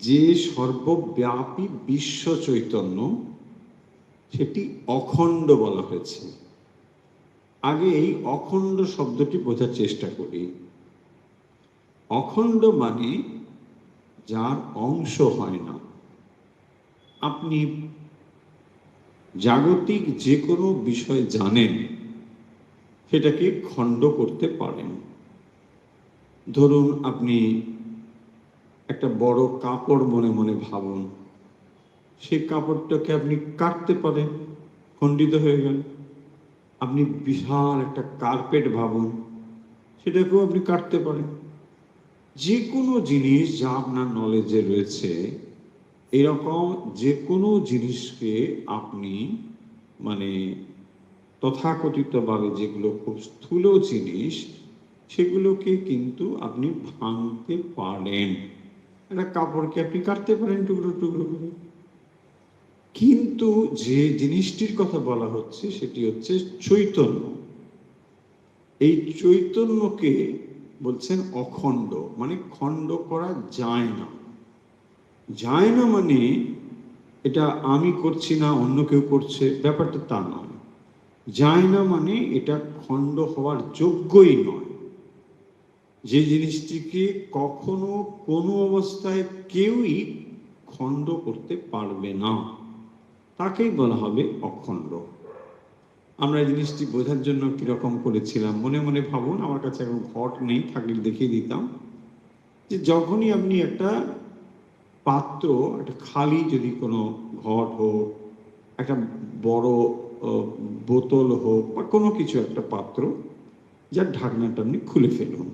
যে সর্বব্যাপী বিশ্ব চৈতন্য, সেটি অখণ্ড বলা হয়েছে। আগে এই অখণ্ড শব্দটি বোঝার চেষ্টা করি। অখণ্ড মানে যার অংশ হয় না। আপনি জাগতিক যে কোনো বিষয় জানেন, সেটাকে খণ্ড করতে পারেন। ধরুন, আপনি একটা বড় কাপড় মনে মনে ভাবুন, সেই কাপড়টাকে আপনি কাটতে পারেন, খণ্ডিত হয়ে গেল। আপনি বিশাল একটা কার্পেট ভাবুন, সেটাকেও আপনি কাটতে পারেন। যে কোনো জিনিস যা আপনার নলেজে রয়েছে, এরকম যে কোনো জিনিসকে আপনি মানে তথাকথিতভাবে যেগুলো খুব স্থূল জিনিস, সেগুলোকে কিন্তু আপনি ভাঙতে পারেন। একটা কাপড়কে আপনি কাটতে পারেন টুকরো টুকরো করে। কিন্তু যে জিনিসটির কথা বলা হচ্ছে সেটি হচ্ছে চৈতন্য। এই চৈতন্যকে বলছেন অখণ্ড, মানে খণ্ড করা যায় না। যায় না মানে এটা আমি করছি না, অন্য কেউ করছে, ব্যাপারটা তা নয়। যায় না মানে এটা খণ্ড হওয়ার যোগ্যই নয়। যে জিনিসটিকে কখনো কোনো অবস্থায় কেউই খণ্ড করতে পারবে না, তাকেই বলা হবে অখণ্ড। আমরা এই জিনিসটি বোঝার জন্য কিরকম করেছিলাম, মনে মনে ভাবুন। আমার কাছে এখন ঘট নেই, থাকলে দেখিয়ে দিতাম। যে যখনই আপনি একটা পাত্র, একটা খালি যদি কোনো ঘট হোক, একটা বড় বোতল হোক, বা কোনো কিছু একটা পাত্র, যার ঢাকনাটা আপনি খুলে ফেলুন।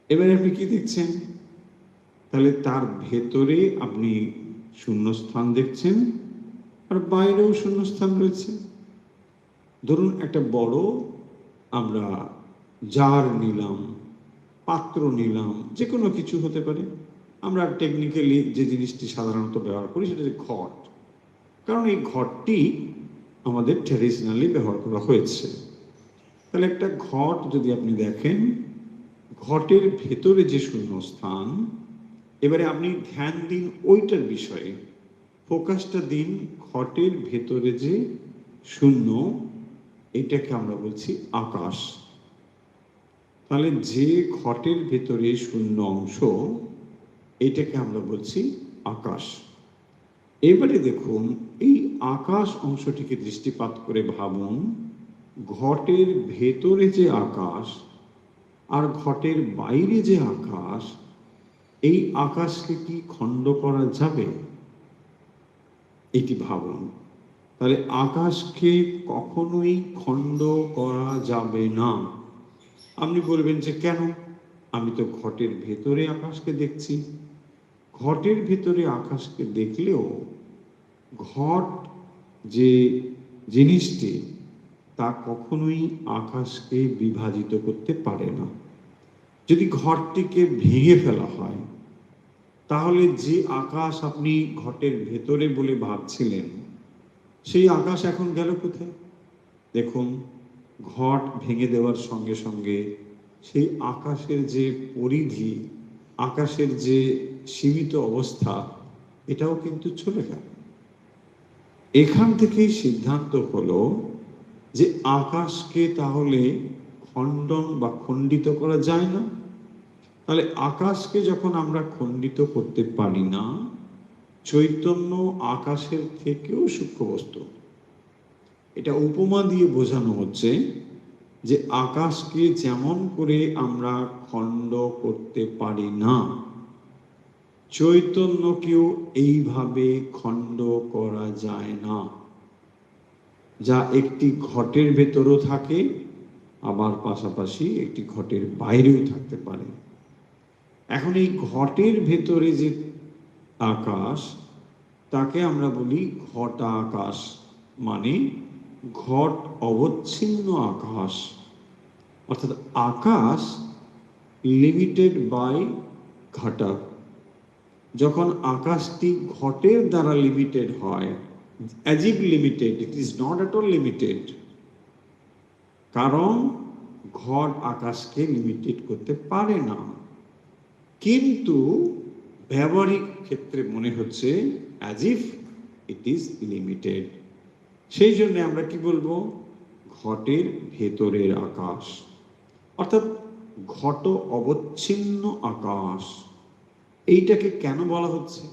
এবারে আপনি কি দেখছেন? তাহলে তার ভেতরে আপনি শূন্যস্থান দেখছেন, আর বাইরেও শূন্যস্থান রয়েছে। ধরুন, একটা বড় আমরা জার নিলাম, পাত্র নিলাম, যে কোনো কিছু হতে পারে। আমরা টেকনিক্যালি যে জিনিসটি সাধারণত ব্যবহার করি সেটা হচ্ছে ঘট, কারণ এই ঘটটি আমাদের ট্র্যাডিশনালি ব্যবহার করা হয়েছে। তাহলে একটা ঘট যদি আপনি দেখেন, ঘটের ভেতরে যে শূন্যস্থান, এবারে আপনি ধ্যান দিন ওইটার বিষয়ে, ফোকাসটা দিন ঘটের ভেতরে যে শূন্য, এটাকে আমরা বলছি আকাশ। তাহলে যে ঘটের ভেতরে শূন্য অংশ, এটাকে আমরা বলছি আকাশ। এবারে দেখুন, এই আকাশ অংশটিকে দৃষ্টিপাত করে ভাবুন, ঘটের ভেতরে যে আকাশ আর ঘটের বাইরে যে আকাশ, এই আকাশকে কি খণ্ড করা যাবে? এটি ভাবুন। তাহলে আকাশকে কখনোই খণ্ড করা যাবে না। আপনি বলবেন যে কেন? আমি তো ঘটের ভেতরে আকাশকে দেখছি। ঘটের ভেতরে আকাশকে দেখলেও ঘট যে জিনিসটি, তা কখনোই আকাশকে বিভাজিত করতে পারে না। যদি ঘরটিকে ভেঙে ফেলা হয়, তাহলে যে আকাশ আপনি ঘটের ভেতরে বলে ভাবছিলেন, সেই আকাশ এখন গেল কোথায়? দেখুন, ঘট ভেঙে দেওয়ার সঙ্গে সঙ্গে সেই আকাশের যে পরিধি, আকাশের যে সীমিত অবস্থা, এটাও কিন্তু চলে গেল। এখান থেকেই সিদ্ধান্ত হলো যে আকাশকে তাহলে খণ্ডন বা খণ্ডিত করা যায় না। তাহলে আকাশকে যখন আমরা খণ্ডিত করতে পারি না, চৈতন্য আকাশের থেকেও সূক্ষ্ম বস্তু। এটা উপমা দিয়ে বোঝানো হচ্ছে যে আকাশকে যেমন করে আমরা খণ্ড করতে পারি না, চৈতন্যকেও এইভাবে খণ্ড করা যায় না। যা একটি ঘটের ভেতরও থাকে, আবার পাশাপাশি একটি ঘটের বাইরেও থাকতে পারে। এখন এই ঘটের ভেতরে যে আকাশ, তাকে আমরা বলি ঘটাকাশ, মানে ঘট অবচ্ছিন্ন আকাশ। অর্থাৎ আকাশ লিমিটেড বাই ঘটা। যখন আকাশটি ঘটের দ্বারা লিমিটেড হয়, as if limited, it is not at all limited, কারণ ঘট আকাশকে লিমিটেড করতে পারে না। কিন্তু ব্যবহারিক ক্ষেত্রে মনে হচ্ছে as if it is limited. সেই জন্য আমরা কি বলবো, ঘটের ভেতরের আকাশ, অর্থাৎ ঘট অবচ্ছিন্ন আকাশ। এইটাকে কেন বলা হচ্ছে?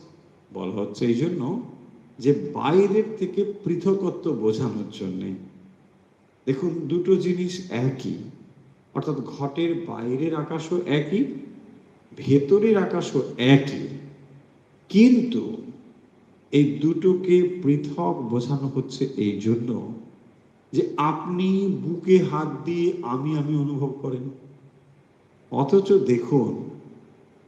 বলা হচ্ছে এই জন্য যে বাইরের থেকে পৃথকত্ব বোঝানোর জন্যে। দেখুন, দুটো জিনিস একই, অর্থাৎ ঘটের বাইরের আকাশও একই, ভেতরের আকাশও একই, কিন্তু এই দুটোকে পৃথক বোঝানো হচ্ছে এই জন্য যে আপনি বুকে হাত দিয়ে আমি আমি অনুভব করেন, অথচ দেখুন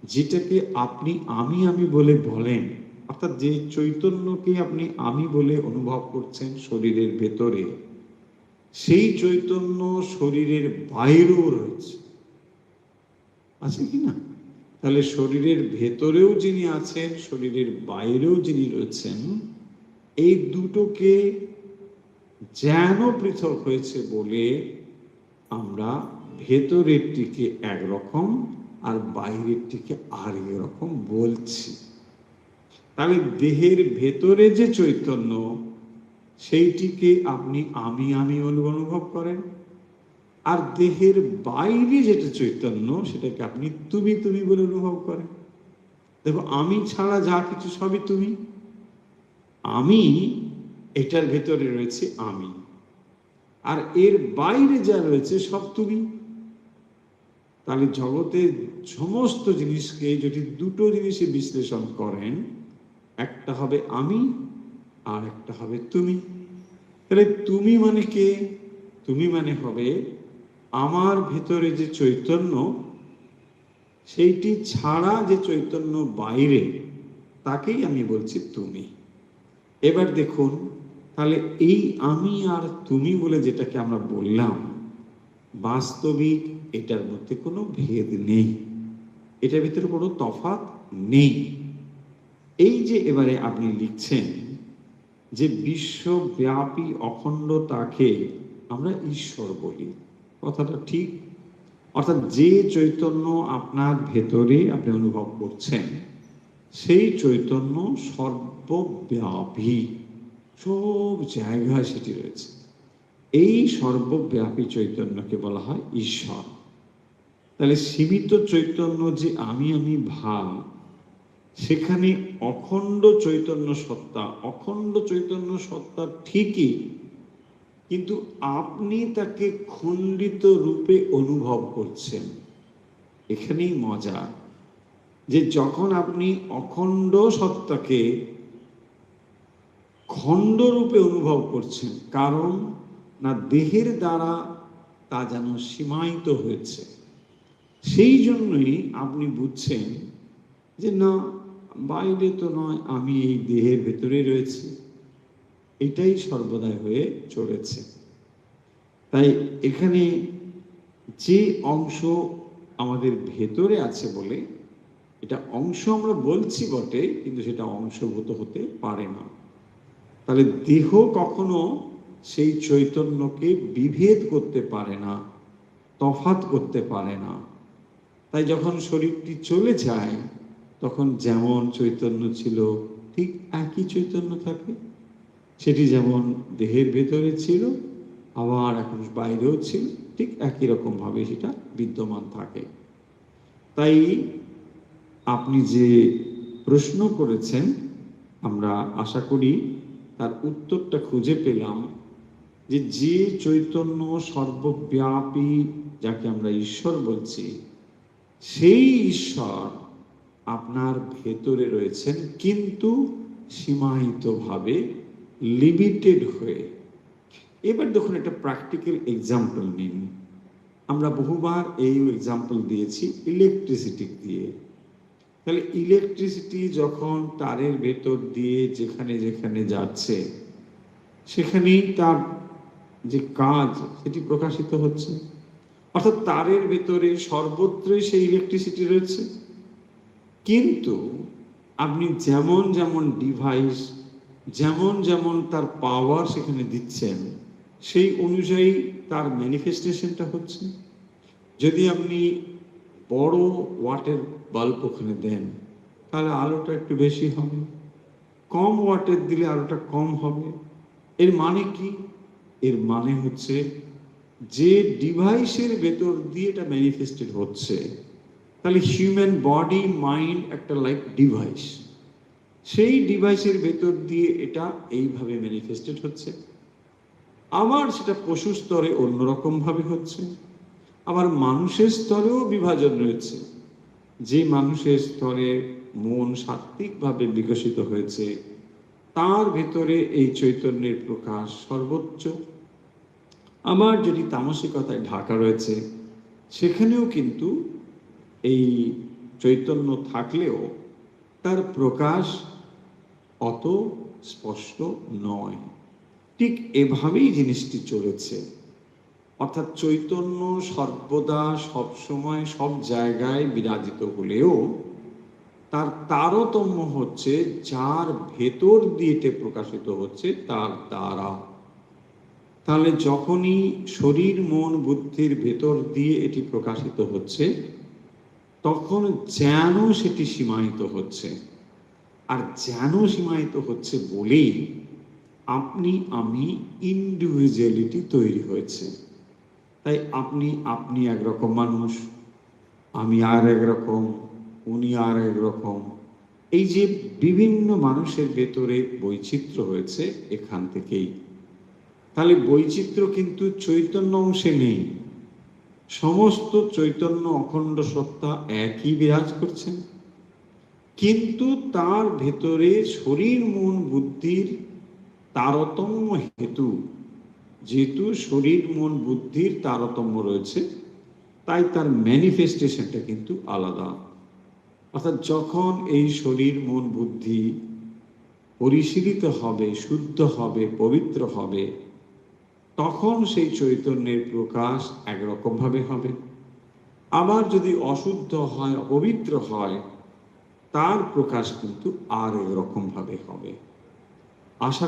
যেটাকে আপনি আমি আমি বলে বলেন, অর্থাৎ যে চৈতন্যকে আপনি আমি বলে অনুভব করছেন শরীরের ভেতরে, সেই চৈতন্য শরীরের বাইরেও রয়েছে, আছে কি না? তাহলে শরীরের ভেতরেও যিনি আছেন, শরীরের বাইরেও যিনি রয়েছেন, এই দুটোকে যেন পৃথক হয়েছে বলে আমরা ভেতরেরটিকে একরকম আর বাইরেরটিকে আর এরকম বলছি। তাহলে দেহের ভেতরে যে চৈতন্য, সেইটিকে আপনি আমি আমি অনুভব করেন, আর দেহের বাইরে যেটা চৈতন্য সেটাকে আপনি তুমি তুমি বলে অনুভব করেন। দেখো, আমি ছাড়া যা কিছু সবই তুমি। আমি, এটার ভেতরে রয়েছে আমি, আর এর বাইরে যা রয়েছে সব তুমি। তাহলে জগতের সমস্ত জিনিসকে যদি দুটো জিনিসে বিশ্লেষণ করেন, একটা হবে আমি আর একটা হবে তুমি। তাহলে তুমি মানে কে? তুমি মানে হবে আমার ভেতরে যে চৈতন্য, সেইটি ছাড়া যে চৈতন্য বাইরে, তাকেই আমি বলছি তুমি। এবার দেখুন, তাহলে এই আমি আর তুমি বলে যেটাকে আমরা বললাম, বাস্তবিক এটার মধ্যে কোনো ভেদ নেই, এটার ভিতরে কোনো তফাৎ নেই। এই যে এবারে আপনি লিখছেন যে বিশ্বব্যাপী অখণ্ডতাকে আমরা ঈশ্বর বলি, কথাটা ঠিক। অর্থাৎ যে চৈতন্য আপনার ভেতরে আপনি অনুভব করছেন, সেই চৈতন্য সর্বব্যাপী, সব জায়গায় সেটি রয়েছে। এই সর্বব্যাপী চৈতন্যকে বলা হয় ঈশ্বর। তাহলে সীমিত চৈতন্য যে আমি আমি ভাব, সেখানে অখণ্ড চৈতন্য সত্তা, অখণ্ড চৈতন্য সত্তা ঠিকই, কিন্তু আপনি তাকে খণ্ডিত রূপে অনুভব করছেন। এখানেই মজা, যে যখন আপনি অখণ্ড সত্তাকে খণ্ড রূপে অনুভব করছেন, কারণ না দেহের দ্বারা তা যেন সীমায়িত হয়েছে, সেই জন্যই আপনি বুঝছেন যে না, বাইরে তো নয়, আমি এই দেহের ভেতরে রয়েছি। এটাই সর্বদাই হয়ে চলেছে। তাই এখানে যে অংশ আমাদের ভেতরে আছে বলে এটা অংশ আমরা বলছি বটে, কিন্তু সেটা অংশভূত হতে পারে না। তাহলে দেহ কখনো সেই চৈতন্যকে বিভেদ করতে পারে না, তফাৎ করতে পারে না। তাই যখন শরীরটি চলে যায়, তখন যেমন চৈতন্য ছিল ঠিক একই চৈতন্য থাকে। সেটি যেমন দেহের ভেতরে ছিল, আবার এখন বাইরেও ছিল, ঠিক একই রকম ভাবে সেটা বিদ্যমান থাকে। তাই আপনি যে প্রশ্ন করেছেন, আমরা আশা করি তার উত্তরটা খুঁজে পেলাম, যে যে চৈতন্য সর্বব্যাপী, যাকে আমরা ঈশ্বর বলছি, সেই ঈশ্বর আপনার ভেতরে রয়েছেন, কিন্তু সীমাহিতভাবে, লিমিটেড হয়ে। এবার দেখুন, একটা প্র্যাকটিক্যাল এক্সাম্পল নিন। আমরা বহুবার এই এক্সাম্পল দিয়েছি ইলেকট্রিসিটি দিয়ে। তাহলে ইলেকট্রিসিটি যখন তারের ভেতর দিয়ে যেখানে যেখানে যাচ্ছে, সেখানেই তার যে কাজ সেটি প্রকাশিত হচ্ছে। অর্থাৎ তারের ভেতরে সর্বত্রই সেই ইলেকট্রিসিটি রয়েছে, কিন্তু আপনি যেমন যেমন ডিভাইস, যেমন যেমন তার পাওয়ার সেখানে দিচ্ছেন, সেই অনুযায়ী তার ম্যানিফেস্টেশনটা হচ্ছে। যদি আপনি বড় ওয়াটের বাল্ব ওখানে দেন, তাহলে আলোটা একটু বেশি হবে, কম ওয়াটের দিলে আলোটা কম হবে। এর মানে কি? এর মানে হচ্ছে যে ডিভাইসের ভেতর দিয়ে এটা ম্যানিফেস্টেড হচ্ছে, তাহলে হিউম্যান বডি মাইন্ড একটা লাইক ডিভাইস, সেই ডিভাইসের ভেতর দিয়ে এটা এইভাবে ম্যানিফেস্টেড হচ্ছে। আবার সেটা পশু স্তরে অন্যরকম ভাবে হচ্ছে, আবার মানুষের স্তরেও বিভাজন রয়েছে। যে মানুষের স্তরে মন সাত্ত্বিকভাবে বিকশিত হয়েছে, তার ভেতরে এই চৈতন্যের প্রকাশ সর্বোচ্চ। আবার যদি তামসিকতায় ঢাকা রয়েছে, সেখানেও কিন্তু এই চৈতন্য থাকলেও তার প্রকাশ অত স্পষ্ট নয়। ঠিক এভাবেই জিনিসটি চলেছে। অর্থাৎ চৈতন্য সর্বদা সবসময় সব জায়গায় বিরাজিত হলেও তার তারতম্য হচ্ছে যার ভেতর দিয়ে এটি প্রকাশিত হচ্ছে তার দ্বারা। তাহলে যখনই শরীর মন বুদ্ধির ভেতর দিয়ে এটি প্রকাশিত হচ্ছে, তখন যেন সেটি সীমায়িত হচ্ছে। আর যেন সীমায়িত হচ্ছে বলেই আপনি আমি ইন্ডিভিজুয়ালিটি তৈরি হয়েছে। তাই আপনি একরকম মানুষ, আমি আর একরকম, উনি আর একরকম। এই যে বিভিন্ন মানুষের ভেতরে বৈচিত্র্য হয়েছে এখান থেকেই। তাহলে বৈচিত্র্য কিন্তু চৈতন্য অংশে নেই। সমস্ত চৈতন্য অখণ্ড সত্তা একই বিরাজ করছেন, কিন্তু তার ভেতরে শরীর মন বুদ্ধির তারতম্য হেতু, যেহেতু শরীর মন বুদ্ধির তারতম্য রয়েছে, তাই তার ম্যানিফেস্টেশনটা কিন্তু আলাদা। অর্থাৎ যখন এই শরীর মন বুদ্ধি পরিশীলিত হবে, শুদ্ধ হবে, পবিত্র হবে, তখন সেই চৈতন্যের প্রকাশ একরকম ভাবে হবে। আবার যদি অশুদ্ধ হয়, অপবিত্র হয়, তার প্রকাশ কিন্তু আর একরকম ভাবে হবে। আশা